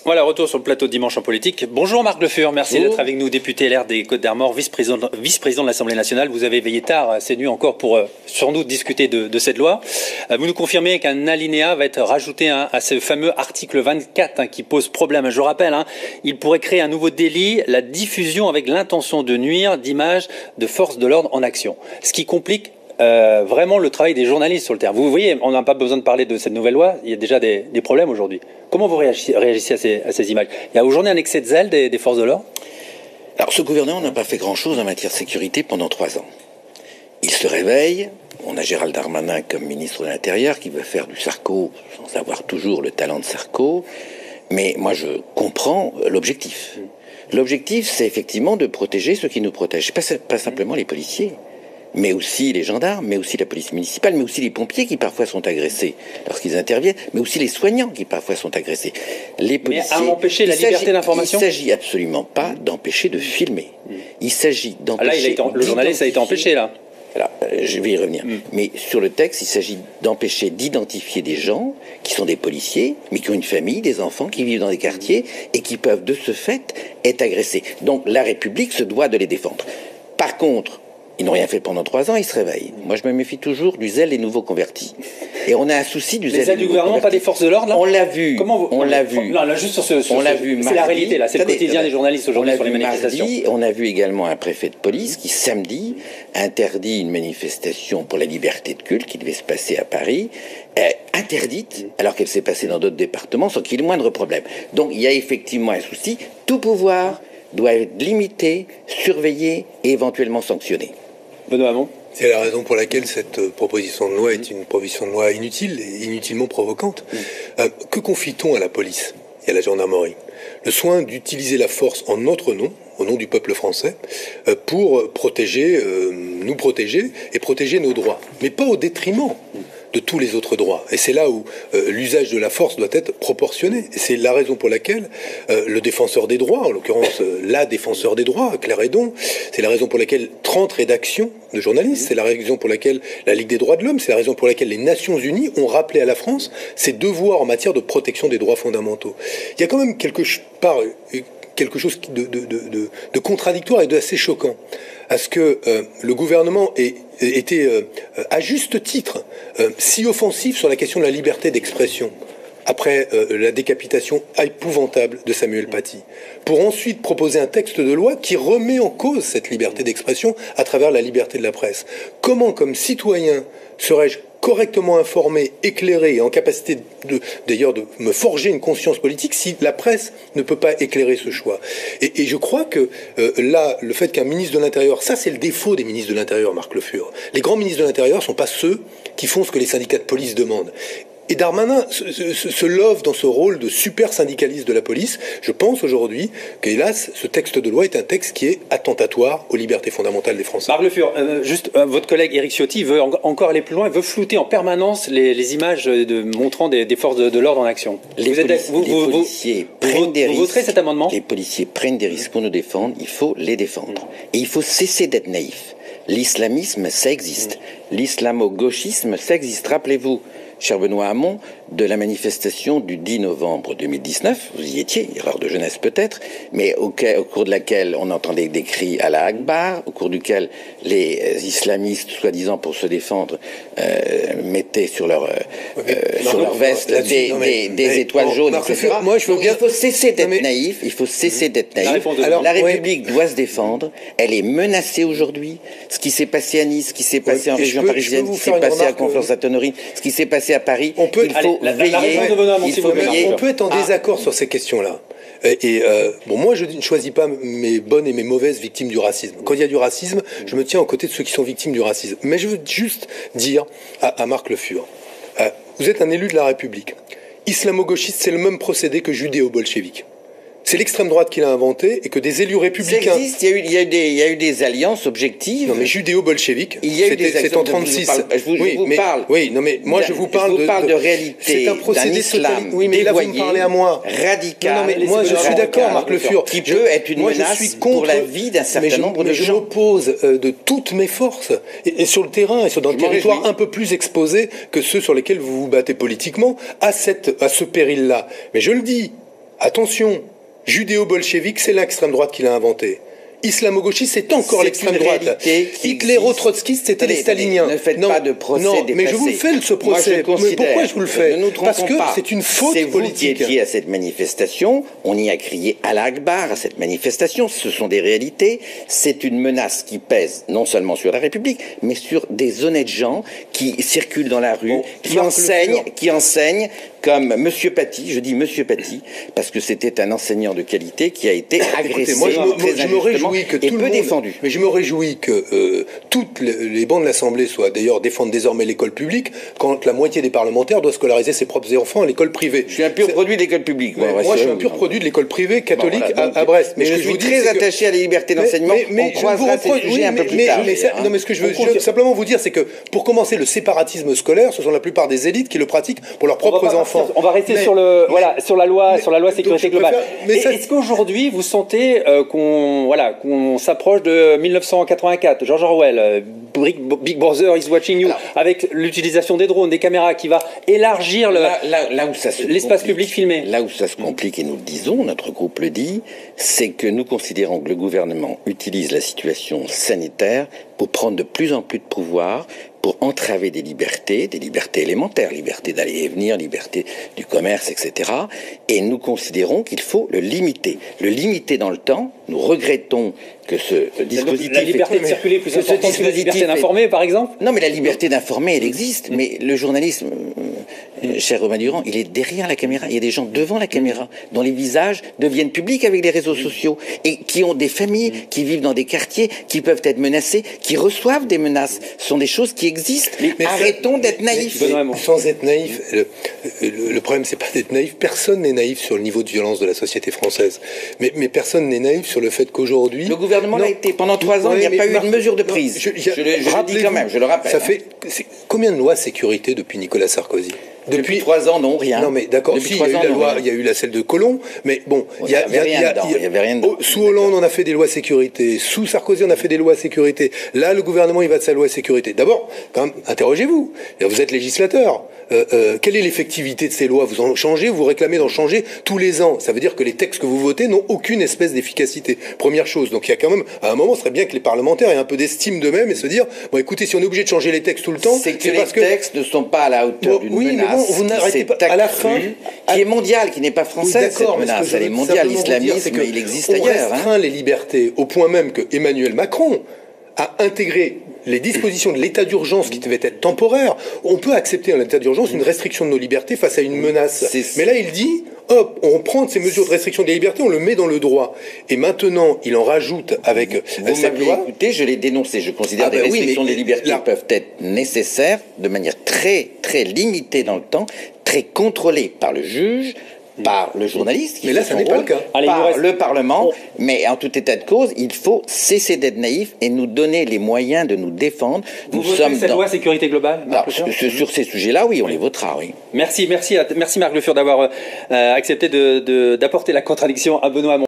Voilà, retour sur le plateau de Dimanche en politique. Bonjour Marc Le Fur, merci d'être avec nous, député LR des Côtes-d'Armor, vice-président de l'Assemblée nationale. Vous avez veillé tard, c'est nuit encore pour sans doute discuter de cette loi. Vous nous confirmez qu'un alinéa va être rajouté à ce fameux article 24 qui pose problème. Je rappelle, il pourrait créer un nouveau délit, la diffusion avec l'intention de nuire d'images de forces de l'ordre en action. Ce qui complique vraiment le travail des journalistes sur le terrain. Vous voyez, on n'a pas besoin de parler de cette nouvelle loi, il y a déjà des problèmes aujourd'hui. Comment vous réagissez à ces images? Il y a aujourd'hui un excès de zèle des forces de l'ordre? Alors ce gouvernement n'a pas fait grand-chose en matière de sécurité pendant 3 ans. Il se réveille, on a Gérald Darmanin comme ministre de l'Intérieur qui veut faire du Sarko sans avoir toujours le talent de Sarko, mais moi je comprends l'objectif. L'objectif c'est effectivement de protéger ceux qui nous protègent, pas simplement les policiers, mais aussi les gendarmes, mais aussi la police municipale, mais aussi les pompiers qui parfois sont agressés lorsqu'ils interviennent, mais aussi les soignants qui parfois sont agressés. Les policiers, mais à empêcher la liberté d'information? Il ne s'agit absolument pas d'empêcher de filmer. Il s'agit d'empêcher... Là, le journaliste a été empêché, là. Alors, je vais y revenir. Mais sur le texte, il s'agit d'empêcher d'identifier des gens qui sont des policiers, mais qui ont une famille, des enfants, qui vivent dans des quartiers et qui peuvent de ce fait être agressés. Donc la République se doit de les défendre. Par contre, ils n'ont rien fait pendant 3 ans, ils se réveillent. Moi, je me méfie toujours du zèle des nouveaux convertis. Et on a un souci du zèle du gouvernement, pas des forces de l'ordre, là? On l'a vu. On l'a vu. Non, là, juste sur on l'a vu. C'est la réalité, là. C'est le quotidien des journalistes aujourd'hui sur les manifestations. On a vu également un préfet de police qui, samedi, interdit une manifestation pour la liberté de culte qui devait se passer à Paris, interdite, alors qu'elle s'est passée dans d'autres départements sans qu'il y ait le moindre problème. Donc, il y a effectivement un souci. Tout pouvoir doit être limité, surveillé et éventuellement sanctionné. Benoît Hamon. C'est la raison pour laquelle cette proposition de loi est une proposition de loi inutile et inutilement provocante. Que confie-t-on à la police et à la gendarmerie? Le soin d'utiliser la force en notre nom, au nom du peuple français, pour nous protéger et protéger nos droits, mais pas au détriment de tous les autres droits. Et c'est là où l'usage de la force doit être proportionné. Et c'est la raison pour laquelle le défenseur des droits, en l'occurrence la défenseur des droits, Claire Hédon, c'est la raison pour laquelle 30 rédactions de journalistes, c'est la raison pour laquelle la Ligue des droits de l'homme, c'est la raison pour laquelle les Nations Unies ont rappelé à la France ses devoirs en matière de protection des droits fondamentaux. Il y a quand même quelque chose de contradictoire et d'assez choquant à ce que le gouvernement ait été, à juste titre, si offensif sur la question de la liberté d'expression après la décapitation épouvantable de Samuel Paty, pour ensuite proposer un texte de loi qui remet en cause cette liberté d'expression à travers la liberté de la presse. Comment, comme citoyen, serais-je correctement informé, éclairé et en capacité d'ailleurs de me forger une conscience politique si la presse ne peut pas éclairer ce choix? Et je crois que là, le fait qu'un ministre de l'Intérieur, ça c'est le défaut des ministres de l'Intérieur, Marc Le Fur. Les grands ministres de l'Intérieur ne sont pas ceux qui font ce que les syndicats de police demandent. Et Darmanin se love dans ce rôle de super syndicaliste de la police. Je pense aujourd'hui qu'hélas, ce texte de loi est un texte qui est attentatoire aux libertés fondamentales des Français. Marc Le Fur, votre collègue Éric Ciotti veut encore aller plus loin, il veut flouter en permanence les images montrant des forces de l'ordre en action. Les policiers prennent des risques. Vous voterez cet amendement? Les policiers prennent des risques pour nous défendre, il faut les défendre. Et il faut cesser d'être naïf. L'islamisme, ça existe. L'islamo-gauchisme, ça existe. Rappelez-vous, cher Benoît Hamon, de la manifestation du 10 novembre 2019, vous y étiez, erreur de jeunesse peut-être, mais au cours de laquelle on entendait des cris à la Akbar, au cours duquel les islamistes, soi-disant pour se défendre, mettaient sur leur veste des étoiles jaunes, etc. Moi, il faut cesser d'être naïf, il faut cesser d'être naïf. Alors, la République doit se défendre, elle est menacée aujourd'hui. Ce qui s'est passé à Nice, ce qui s'est passé en région parisienne, ce qui s'est passé à Conflans-Sainte-Honorine, ce qui s'est passé à Paris, il faut veiller. On peut être en désaccord sur ces questions-là. Bon, moi, je ne choisis pas mes bonnes et mes mauvaises victimes du racisme. Quand il y a du racisme, je me tiens aux côtés de ceux qui sont victimes du racisme. Mais je veux juste dire à Marc Le Fur, vous êtes un élu de la République. Islamo-gauchiste, c'est le même procédé que judéo-bolchevique. C'est l'extrême droite qui l'a inventé et que des élus républicains... Ça existe, il y a eu des alliances objectives. Non mais judéo-bolchevique, c'est en 36. Je vous parle. Oui, non mais moi je vous parle de réalité. C'est un procédé islam. Oui, mais là vous me parlez à moi. Radical. Non mais moi je suis d'accord, Marc Le Fur. Qui peut être une menace pour la vie d'un certain nombre de gens. Je m'oppose de toutes mes forces et sur le terrain et dans le territoire un peu plus exposé que ceux sur lesquels vous vous battez politiquement à ce péril-là. Mais je le dis. attention, judéo-bolchevique, c'est l'extrême droite qui l'a inventé. Islamo-gauchiste, c'est encore l'extrême droite. Hitléro-trotskiste, c'était les staliniens. Ne faites pas de procès déplacé. Mais je vous le fais, ce procès. Mais pourquoi je vous le fais? Parce que c'est une faute politique. C'est vous qui étiez à cette manifestation. On y a crié Allah Akbar à cette manifestation. Ce sont des réalités. C'est une menace qui pèse non seulement sur la République, mais sur des honnêtes gens qui circulent dans la rue, qui enseignent comme Monsieur Paty, je dis Monsieur Paty, parce que c'était un enseignant de qualité qui a été agressé. Écoutez, moi, je me réjouis que tout le monde défendu. Mais je me réjouis que toutes les bancs de l'Assemblée défendent désormais l'école publique, quand la moitié des parlementaires doivent scolariser ses propres enfants à l'école privée. Je suis un pur produit de l'école publique. Moi, je suis un pur produit de l'école privée catholique à Brest. Mais je suis très attaché à la liberté d'enseignement. On croisera ces sujets un peu plus tard. Non, mais ce que je veux simplement vous dire, c'est que pour commencer, le séparatisme scolaire, ce sont la plupart des élites qui le pratiquent pour leurs propres enfants. On va rester sur la loi sécurité globale. Est-ce qu'aujourd'hui vous sentez qu'on s'approche de 1984, George Orwell, Big Brother is watching you, avec l'utilisation des drones, des caméras qui va élargir l'espace public filmé? Là où ça se complique, et nous le disons, notre groupe le dit, c'est que nous considérons que le gouvernement utilise la situation sanitaire pour prendre de plus en plus de pouvoir, pour entraver des libertés élémentaires, liberté d'aller et venir, liberté du commerce, etc. Et nous considérons qu'il faut le limiter. Le limiter dans le temps, nous regrettons que ce dispositif... La liberté de circuler est plus importante que la liberté d'informer, par exemple? Non, mais la liberté d'informer, elle existe. Mais le journalisme, cher Romain Durand, il est derrière la caméra. Il y a des gens devant la caméra, dont les visages deviennent publics avec les réseaux sociaux, et qui ont des familles, qui vivent dans des quartiers, qui peuvent être menacés, qui reçoivent des menaces. Ce sont des choses qui existent. Mais arrêtons d'être naïfs. Sans être naïf, le problème, c'est pas d'être naïf. Personne n'est naïf sur le niveau de violence de la société française. Mais personne n'est naïf sur le fait qu'aujourd'hui... Le gouvernement l'a été. Pendant 3 ans, il n'y a pas eu de mesure de prise. Je le dis quand même, je le rappelle. Ça fait combien de lois sécurité depuis Nicolas Sarkozy? Depuis 3 ans, non, rien. Non, mais d'accord, il y a eu la celle de Collomb, mais bon, il y avait rien dedans. Sous Hollande, on a fait des lois sécurité. Sous Sarkozy, on a fait des lois sécurité. Là, le gouvernement, il va de sa loi sécurité. D'abord, quand même, interrogez-vous. Vous êtes législateur. Quelle est l'effectivité de ces lois? Vous en changez, vous réclamez d'en changer tous les ans. Ça veut dire que les textes que vous votez n'ont aucune espèce d'efficacité. Première chose. Donc il y a quand même, à un moment, ce serait bien que les parlementaires aient un peu d'estime d'eux-mêmes et se dire, bon, écoutez, si on est obligé de changer les textes tout le temps, c'est que les textes ne sont pas à la hauteur d'une menace. Mais bon, vous n'arrêtez pas à la fin, qui est mondiale, qui n'est pas française. Cette menace, elle est mondiale. L'islamisme, il existe ailleurs. On restreint les libertés au point même que Emmanuel Macron a intégré les dispositions de l'état d'urgence qui devaient être temporaires. On peut accepter en l'état d'urgence une restriction de nos libertés face à une menace. Mais là, il dit, hop, on prend ces mesures de restriction des libertés, on le met dans le droit. Et maintenant, il en rajoute avec cette loi. Écoutez, je l'ai dénoncé. Je considère que les restrictions des libertés peuvent être nécessaires de manière très, très limitée dans le temps, très contrôlée par le juge, par le journaliste, mais là, ça n'est pas le cas. Par le Parlement, mais en tout état de cause, il faut cesser d'être naïf et nous donner les moyens de nous défendre. Nous sommes cette loi sécurité globale. Sur ces sujets-là, oui, on les votera, oui. Merci Marc Le Fur d'avoir accepté d'apporter la contradiction à Benoît Hamon.